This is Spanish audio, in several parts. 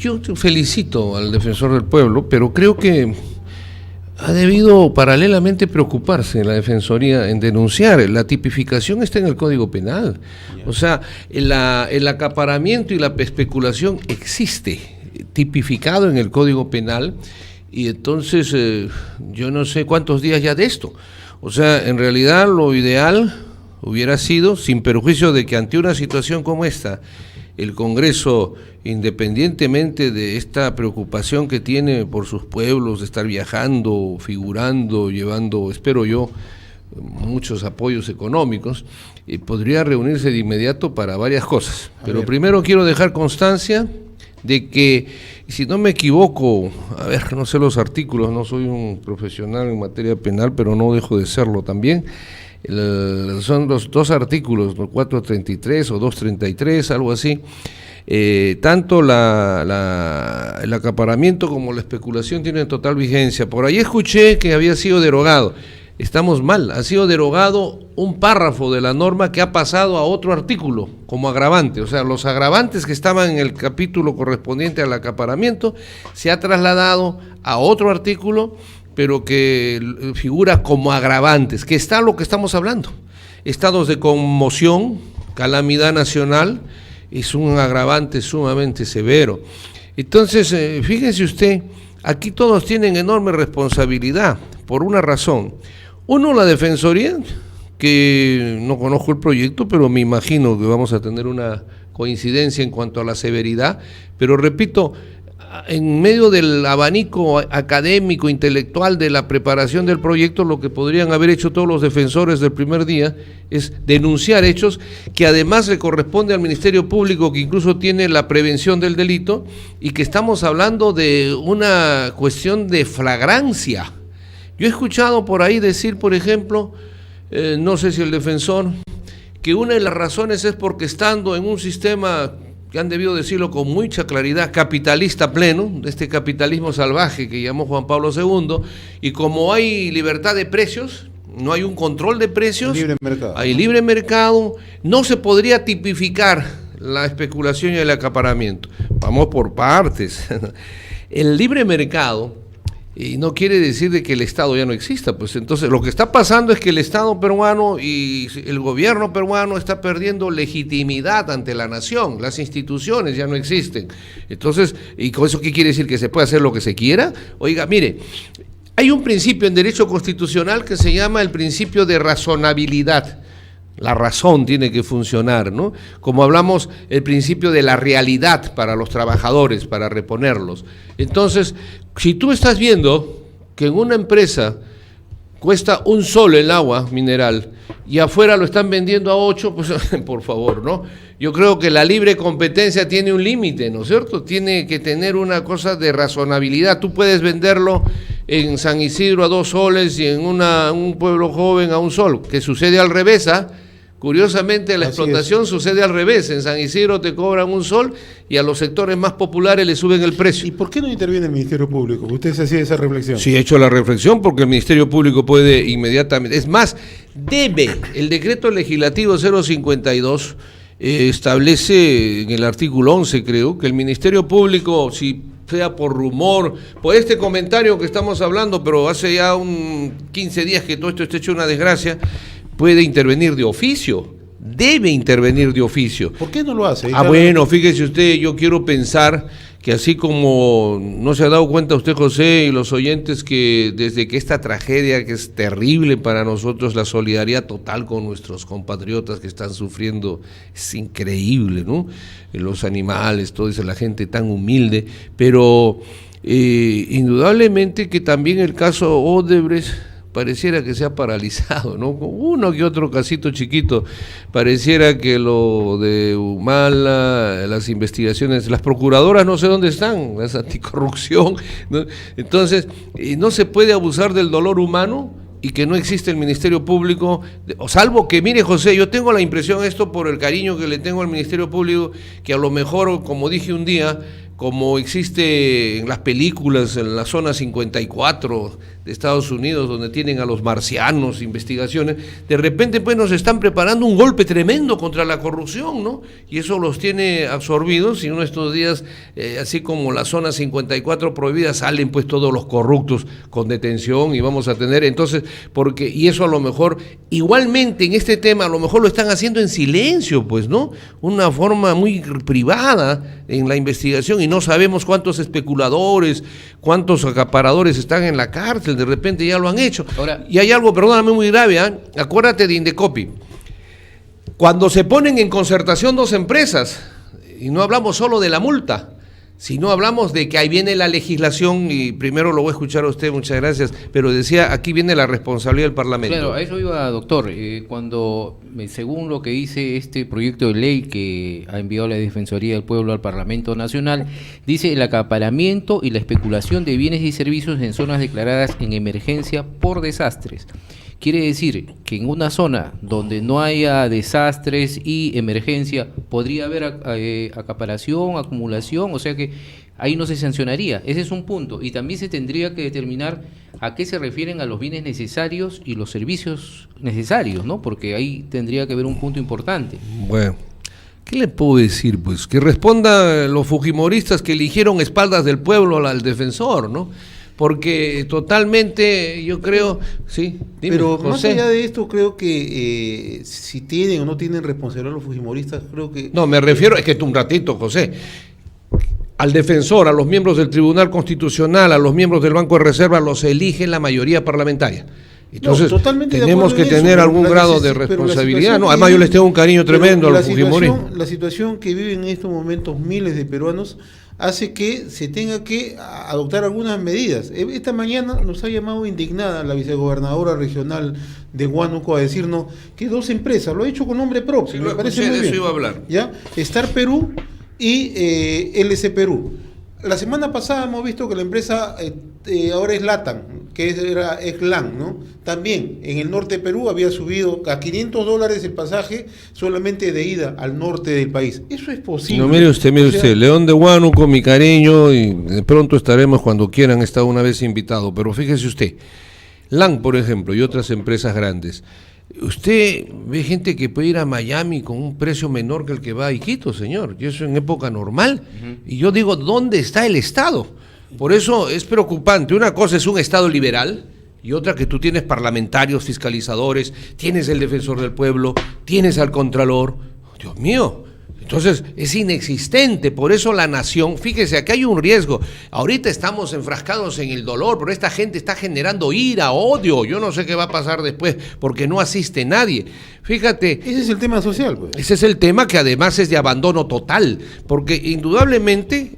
yo te felicito al defensor del pueblo, pero creo que ha debido paralelamente preocuparse la Defensoría en denunciar. La tipificación está en el Código Penal. O sea, el acaparamiento y la especulación existe, tipificado en el Código Penal, y entonces yo no sé cuántos días ya de esto. O sea, en realidad lo ideal hubiera sido, sin perjuicio de que ante una situación como esta, el Congreso, independientemente de esta preocupación que tiene por sus pueblos, de estar viajando, figurando, llevando, espero yo, muchos apoyos económicos, podría reunirse de inmediato para varias cosas. Pero primero quiero dejar constancia de que, si no me equivoco, a ver, no sé los artículos, no soy un profesional en materia penal, pero no dejo de serlo también. Son los dos artículos, 433 o 233, algo así. Tanto el acaparamiento como la especulación tienen total vigencia. Por ahí escuché que había sido derogado. Estamos mal, ha sido derogado un párrafo de la norma que ha pasado a otro artículo como agravante. O sea, los agravantes que estaban en el capítulo correspondiente al acaparamiento se ha trasladado a otro artículo, pero que figura como agravantes, que está lo que estamos hablando. Estados de conmoción, calamidad nacional, es un agravante sumamente severo. Entonces, fíjense usted, aquí todos tienen enorme responsabilidad, por una razón. Uno, la Defensoría, que no conozco el proyecto, pero me imagino que vamos a tener una coincidencia en cuanto a la severidad, pero repito, en medio del abanico académico, intelectual de la preparación del proyecto, lo que podrían haber hecho todos los defensores del primer día es denunciar hechos que además le corresponde al Ministerio Público, que incluso tiene la prevención del delito, y que estamos hablando de una cuestión de flagrancia. Yo he escuchado por ahí decir, por ejemplo, no sé si el defensor, que una de las razones es porque estando en un sistema, que han debido decirlo con mucha claridad, capitalista pleno, este capitalismo salvaje que llamó Juan Pablo II, y como hay libertad de precios, no hay un control de precios, hay libre mercado, no se podría tipificar la especulación y el acaparamiento. Vamos por partes. El libre mercado, y no quiere decir de que el Estado ya no exista, pues entonces lo que está pasando es que el Estado peruano y el gobierno peruano está perdiendo legitimidad ante la nación, las instituciones ya no existen. Entonces, ¿y con eso qué quiere decir? ¿Que se puede hacer lo que se quiera? Oiga, mire, hay un principio en derecho constitucional que se llama el principio de razonabilidad. La razón tiene que funcionar, ¿no? Como hablamos, el principio de la realidad para los trabajadores, para reponerlos. Entonces, si tú estás viendo que en una empresa cuesta $1 el agua mineral y afuera lo están vendiendo a 8, pues por favor, ¿no? Yo creo que la libre competencia tiene un límite, ¿no es cierto? Tiene que tener una cosa de razonabilidad. Tú puedes venderlo en San Isidro a 2 soles y en un pueblo joven a 1 sol, que sucede al revés, ¿ah? Curiosamente la explotación sucede al revés. En San Isidro te cobran 1 sol y a los sectores más populares le suben el precio. ¿Y por qué no interviene el Ministerio Público? ¿Usted se hacía esa reflexión? Sí, he hecho la reflexión porque el Ministerio Público puede inmediatamente, es más, debe, el decreto legislativo 052 establece en el artículo 11, creo, que el Ministerio Público, si sea por rumor, por este comentario que estamos hablando, pero hace ya 15 días que todo esto está hecho una desgracia, puede intervenir de oficio, debe intervenir de oficio. ¿Por qué no lo hace? Bueno, fíjese usted, yo quiero pensar que así como no se ha dado cuenta usted, José, y los oyentes, que desde que esta tragedia, que es terrible para nosotros, la solidaridad total con nuestros compatriotas que están sufriendo, es increíble, ¿no? Los animales, todo eso, la gente tan humilde, pero indudablemente que también el caso Odebrecht pareciera que se ha paralizado, ¿no? Uno que otro casito chiquito, pareciera que lo de Humala, las investigaciones, las procuradoras no sé dónde están, las anticorrupción, ¿no? Entonces, no se puede abusar del dolor humano y que no existe el Ministerio Público, salvo que, mire José, yo tengo la impresión, esto por el cariño que le tengo al Ministerio Público, que a lo mejor, como dije un día, como existe en las películas, en la zona 54 de Estados Unidos, donde tienen a los marcianos, investigaciones, de repente pues nos están preparando un golpe tremendo contra la corrupción, ¿no? Y eso los tiene absorbidos, y uno de estos días, así como la zona 54 prohibida, salen pues todos los corruptos con detención, y vamos a tener entonces, y eso a lo mejor, igualmente en este tema, a lo mejor lo están haciendo en silencio, pues, ¿no? Una forma muy privada en la investigación, y no sabemos cuántos especuladores, cuántos acaparadores están en la cárcel, de repente ya lo han hecho. Ahora, y hay algo, perdóname, muy grave, ¿eh? Acuérdate de Indecopi. Cuando se ponen en concertación dos empresas, y no hablamos solo de la multa, sino hablamos de que ahí viene la legislación, y primero lo voy a escuchar a usted, muchas gracias, pero decía, aquí viene la responsabilidad del Parlamento. Claro, a eso iba, doctor, cuando, según lo que dice este proyecto de ley que ha enviado la Defensoría del Pueblo al Parlamento Nacional, dice el acaparamiento y la especulación de bienes y servicios en zonas declaradas en emergencia por desastres. Quiere decir que en una zona donde no haya desastres y emergencia, podría haber acaparación, acumulación, o sea que ahí no se sancionaría. Ese es un punto. Y también se tendría que determinar a qué se refieren a los bienes necesarios y los servicios necesarios, ¿no? Porque ahí tendría que haber un punto importante. Bueno, ¿qué le puedo decir? Pues que responda los fujimoristas que eligieron espaldas del pueblo al defensor, ¿no? Porque totalmente, yo creo, sí, dime, pero José. Más allá de esto, creo que si tienen o no tienen responsabilidad los fujimoristas, creo que... No, me refiero, es que tú un ratito, José, al defensor, a los miembros del Tribunal Constitucional, a los miembros del Banco de Reserva, los elige la mayoría parlamentaria. Entonces, no, tenemos que tener algún grado de responsabilidad, ¿no? Además, yo les tengo un cariño tremendo a los fujimoristas. La situación que viven en estos momentos miles de peruanos hace que se tenga que adoptar algunas medidas. Esta mañana nos ha llamado indignada la vicegobernadora regional de Huánuco a decirnos que dos empresas, lo ha hecho con nombre propio, sí, me parece muy bien. Eso iba a hablar. ¿Ya? Star Perú y LC Perú. La semana pasada hemos visto que la empresa ahora es LATAM, que es LAN, ¿no? También en el norte de Perú había subido a $500 el pasaje solamente de ida al norte del país. Eso es posible. No, mire usted, León de Huánuco, mi cariño, y de pronto estaremos cuando quieran, está una vez invitado, pero fíjese usted, LAN, por ejemplo, y otras empresas grandes. Usted ve gente que puede ir a Miami con un precio menor que el que va a Iquitos, señor, y eso en época normal. Y yo digo, ¿dónde está el Estado? Por eso es preocupante. Una cosa es un Estado liberal y otra que tú tienes parlamentarios, fiscalizadores, tienes el defensor del pueblo, tienes al contralor. Dios mío. Entonces es inexistente, por eso la nación, fíjese, aquí hay un riesgo, ahorita estamos enfrascados en el dolor, pero esta gente está generando ira, odio, yo no sé qué va a pasar después, porque no asiste nadie, fíjate. Ese es el tema social, pues. Ese es el tema que además es de abandono total, porque indudablemente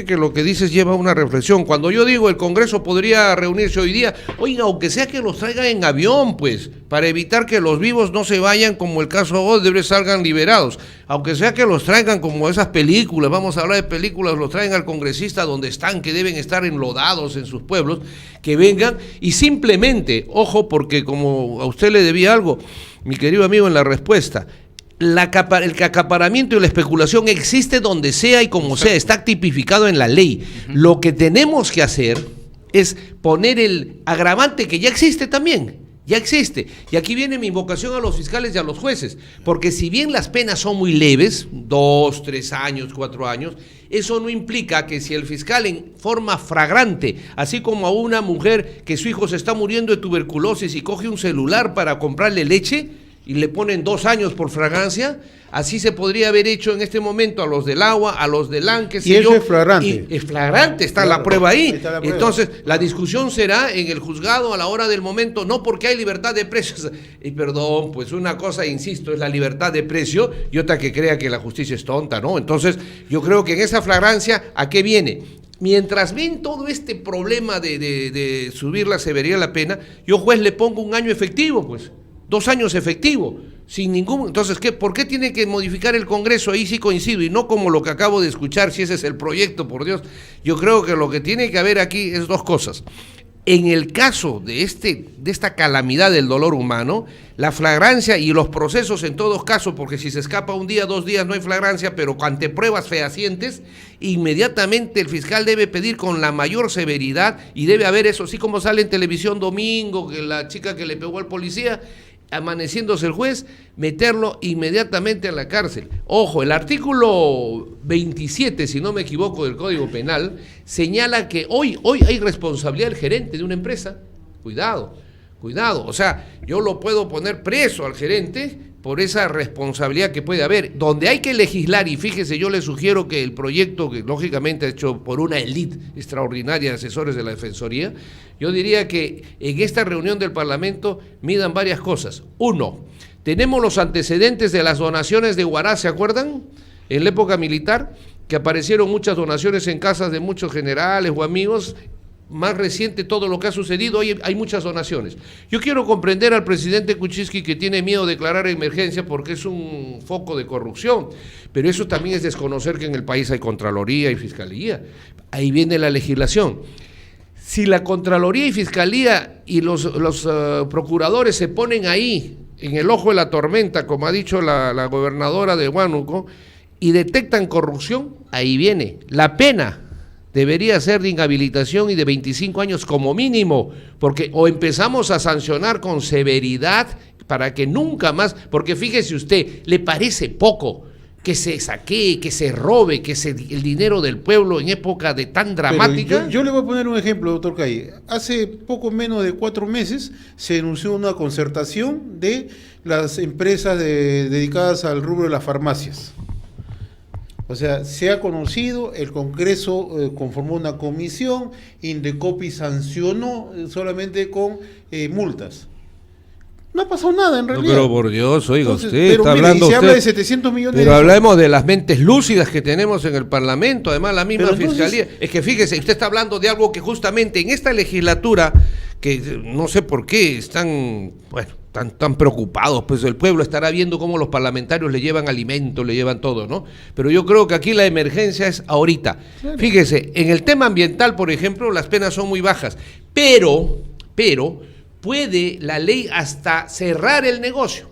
que lo que dices lleva una reflexión. Cuando yo digo el Congreso podría reunirse hoy día, oiga, aunque sea que los traigan en avión, pues, para evitar que los vivos no se vayan, como el caso Odebrecht, salgan liberados, aunque sea que los traigan como esas películas, vamos a hablar de películas, los traen al congresista donde están, que deben estar enlodados en sus pueblos, que vengan y simplemente, ojo, porque como a usted le debía algo, mi querido amigo, en la respuesta, el acaparamiento y la especulación existe donde sea y como sea, está tipificado en la ley. Lo que tenemos que hacer es poner el agravante que ya existe también. Ya existe. Y aquí viene mi invocación a los fiscales y a los jueces, porque si bien las penas son muy leves, 2, 3 años, 4 años, eso no implica que si el fiscal en forma flagrante, así como a una mujer que su hijo se está muriendo de tuberculosis y coge un celular para comprarle leche y le ponen 2 años por flagrancia, así se podría haber hecho en este momento a los del agua, a los del LAN, que sé yo. Y eso es flagrante. Y es flagrante, está claro, la prueba ahí. Está la prueba. Entonces, la discusión será en el juzgado a la hora del momento, no porque hay libertad de precios. Y perdón, pues una cosa, insisto, es la libertad de precio y otra que crea que la justicia es tonta, ¿no? Entonces, yo creo que en esa flagrancia, ¿a qué viene? Mientras ven todo este problema de subir la severidad de la pena, yo juez le pongo 1 año efectivo, pues. 2 años efectivo, sin ningún... Entonces, ¿por qué tiene que modificar el Congreso? Ahí sí coincido, y no como lo que acabo de escuchar, si ese es el proyecto, por Dios. Yo creo que lo que tiene que haber aquí es 2 cosas. En el caso de esta calamidad del dolor humano, la flagrancia y los procesos en todos casos, porque si se escapa un día, 2 días no hay flagrancia, pero ante pruebas fehacientes, inmediatamente el fiscal debe pedir con la mayor severidad y debe haber eso, así como sale en televisión domingo, que la chica que le pegó al policía, amaneciéndose el juez, meterlo inmediatamente a la cárcel. Ojo, el artículo 27, si no me equivoco, del Código Penal, señala que hoy hay responsabilidad del gerente de una empresa. Cuidado, o sea, yo lo puedo poner preso al gerente por esa responsabilidad que puede haber. Donde hay que legislar, y fíjese, yo le sugiero que el proyecto, que lógicamente hecho por una élite extraordinaria de asesores de la Defensoría, yo diría que en esta reunión del Parlamento midan varias cosas. Uno, tenemos los antecedentes de las donaciones de Huaraz, ¿se acuerdan? En la época militar, que aparecieron muchas donaciones en casas de muchos generales o amigos. Más reciente todo lo que ha sucedido, hoy hay muchas donaciones. Yo quiero comprender al presidente Kuczynski, que tiene miedo de declarar emergencia porque es un foco de corrupción, pero eso también es desconocer que en el país hay Contraloría y Fiscalía. Ahí viene la legislación. Si la Contraloría y Fiscalía y los procuradores se ponen ahí, en el ojo de la tormenta, como ha dicho la gobernadora de Huánuco, y detectan corrupción, ahí viene la pena. Debería ser de inhabilitación y de 25 años como mínimo, porque o empezamos a sancionar con severidad para que nunca más, porque fíjese usted, ¿le parece poco que se saquee, que se robe, el dinero del pueblo en época de tan dramática? Yo le voy a poner un ejemplo, doctor Calle. Hace poco menos de 4 meses se anunció una concertación de las empresas dedicadas al rubro de las farmacias. O sea, se ha conocido, el Congreso conformó una comisión, Indecopi sancionó solamente con multas. No ha pasado nada en realidad. No, pero por Dios, oiga, entonces, usted está mire, hablando. Y se usted, habla de 700 millones pero de hablemos de las mentes lúcidas que tenemos en el Parlamento, además la misma pero entonces, Fiscalía. Es que fíjese, usted está hablando de algo que justamente en esta legislatura, que no sé por qué están, bueno, tan preocupados, pues el pueblo estará viendo cómo los parlamentarios le llevan alimentos, le llevan todo, ¿no? Pero yo creo que aquí la emergencia es ahorita. Claro. Fíjese, en el tema ambiental, por ejemplo, las penas son muy bajas, pero puede la ley hasta cerrar el negocio,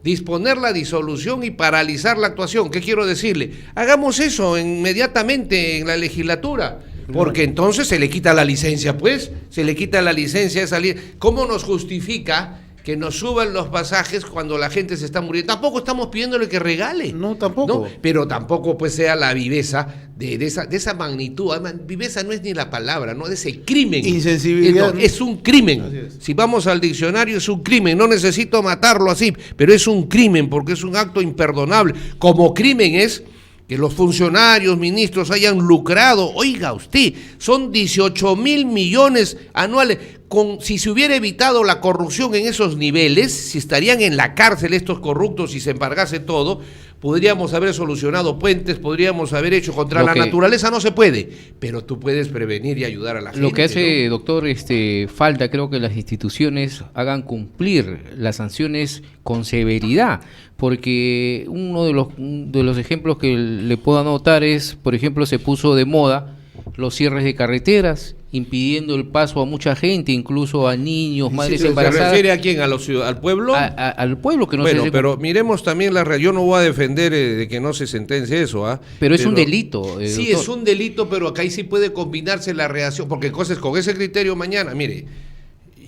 disponer la disolución y paralizar la actuación. ¿Qué quiero decirle? Hagamos eso inmediatamente en la legislatura, porque entonces se le quita la licencia, pues, se le quita la licencia de salir. ¿Cómo nos justifica que nos suban los pasajes cuando la gente se está muriendo? Tampoco estamos pidiéndole que regale. No, tampoco. ¿No? Pero tampoco pues sea la viveza de esa magnitud. Además, viveza no es ni la palabra, ¿no? De ese crimen. Insensibilidad. Es un crimen. Si vamos al diccionario, es un crimen. No necesito matarlo así, pero es un crimen porque es un acto imperdonable. Como crimen es que los funcionarios, ministros hayan lucrado. Oiga usted, son 18,000 millones anuales. Si se hubiera evitado la corrupción en esos niveles, si estarían en la cárcel estos corruptos y se embargase todo, podríamos haber solucionado puentes, podríamos haber hecho contra la naturaleza, no se puede, pero tú puedes prevenir y ayudar a la gente. Lo que hace, ¿no? doctor, falta, creo que las instituciones hagan cumplir las sanciones con severidad, porque uno de los ejemplos que le puedo anotar es, por ejemplo, se puso de moda los cierres de carreteras, impidiendo el paso a mucha gente, incluso a niños, madres embarazadas. ¿Se refiere a quién? ¿Al pueblo? Al pueblo que no se... Bueno, pero miremos también la realidad. Yo no voy a defender de que no se sentencie eso, ¿ah? Pero es un delito. Sí, doctor. Es un delito, pero acá sí puede combinarse la reacción, porque entonces con ese criterio mañana, mire,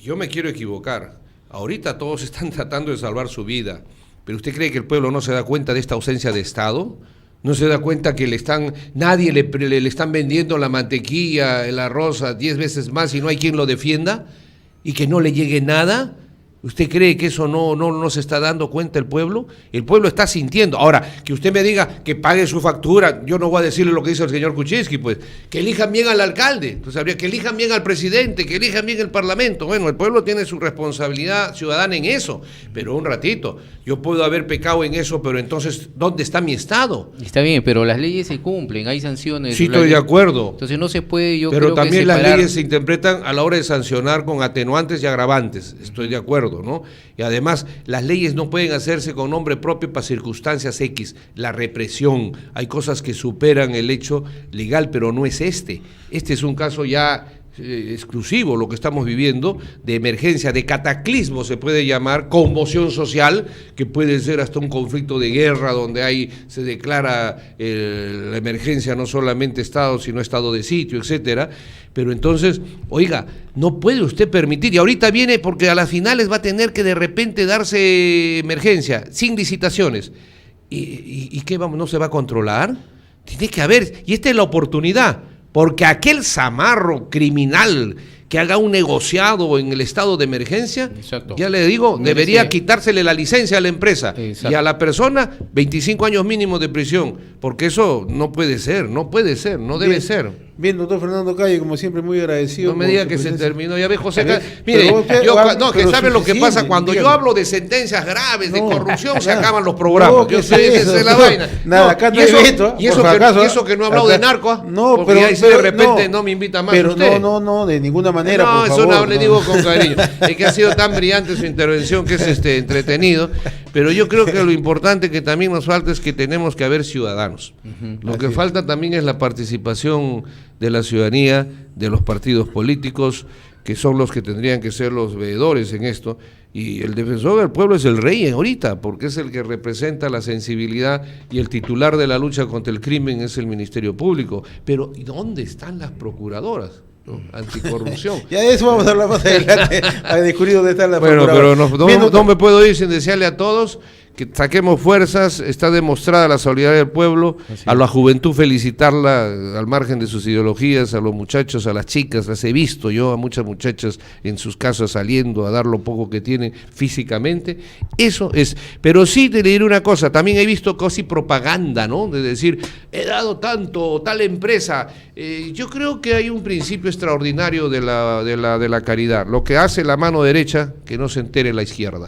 yo me quiero equivocar. Ahorita todos están tratando de salvar su vida, pero ¿usted cree que el pueblo no se da cuenta de esta ausencia de Estado? ¿No se da cuenta que le están vendiendo la mantequilla, el arroz a 10 veces más y no hay quien lo defienda? ¿Y que no le llegue nada? ¿Usted cree que eso no se está dando cuenta el pueblo? El pueblo está sintiendo. Ahora, que usted me diga que pague su factura, yo no voy a decirle lo que dice el señor Kuczynski, pues, que elijan bien al alcalde, entonces habría que elijan bien al presidente, que elijan bien el Parlamento. Bueno, el pueblo tiene su responsabilidad ciudadana en eso, pero un ratito, yo puedo haber pecado en eso, pero entonces, ¿dónde está mi Estado? Está bien, pero las leyes se cumplen, hay sanciones. Sí, estoy de acuerdo. Entonces no se puede, yo pero creo también que las leyes se interpretan a la hora de sancionar con atenuantes y agravantes, estoy de acuerdo, ¿no? Y además, las leyes no pueden hacerse con nombre propio para circunstancias X. La represión, hay cosas que superan el hecho legal, pero no es este. Este es un caso ya exclusivo lo que estamos viviendo, de emergencia, de cataclismo se puede llamar, conmoción social, que puede ser hasta un conflicto de guerra donde se declara la emergencia, no solamente Estado, sino estado de sitio, etcétera. Pero entonces, oiga, no puede usted permitir, y ahorita viene porque a las finales va a tener que de repente darse emergencia, sin licitaciones. ¿Y qué vamos? ¿No se va a controlar? Tiene que haber, y esta es la oportunidad, porque aquel zamarro criminal que haga un negociado en el estado de emergencia, exacto, ya le digo, debería quitársele la licencia a la empresa, exacto, y a la persona 25 años mínimos de prisión, porque eso no puede ser, no debe ser. Bien, doctor Fernando Calle, como siempre, muy agradecido. No me diga que se terminó. Ya ve, José. Mire, que sabe lo que pasa cuando yo hablo de sentencias graves, de corrupción, se acaban los programas. Yo sé, esa es la vaina. Nada, acá no hay veto. Y eso que no he hablado de narco, no, porque pero ahí de repente no me invita más pero usted. No, de ninguna manera, no, por eso favor, le digo con cariño. Es que ha sido tan brillante su intervención que es entretenido, pero yo creo que lo importante que también nos falta es que tenemos que haber ciudadanos. Lo que falta también es la participación de la ciudadanía, de los partidos políticos, que son los que tendrían que ser los veedores en esto, y el defensor del pueblo es el rey ahorita, porque es el que representa la sensibilidad, y el titular de la lucha contra el crimen es el Ministerio Público. Pero ¿y dónde están las procuradoras? ¿No? Anticorrupción. Ya de eso vamos a hablar más adelante, a descubrir dónde están las procuradoras. Pero no me puedo ir sin desearle a todos que saquemos fuerzas. Está demostrada la solidaridad del pueblo, a la juventud felicitarla al margen de sus ideologías, a los muchachos, a las chicas, las he visto yo a muchas muchachas en sus casas saliendo a dar lo poco que tienen físicamente, eso es, pero sí te diré una cosa, también he visto casi propaganda, ¿no? De decir, he dado tanto, tal empresa, yo creo que hay un principio extraordinario de la caridad, lo que hace la mano derecha, que no se entere la izquierda.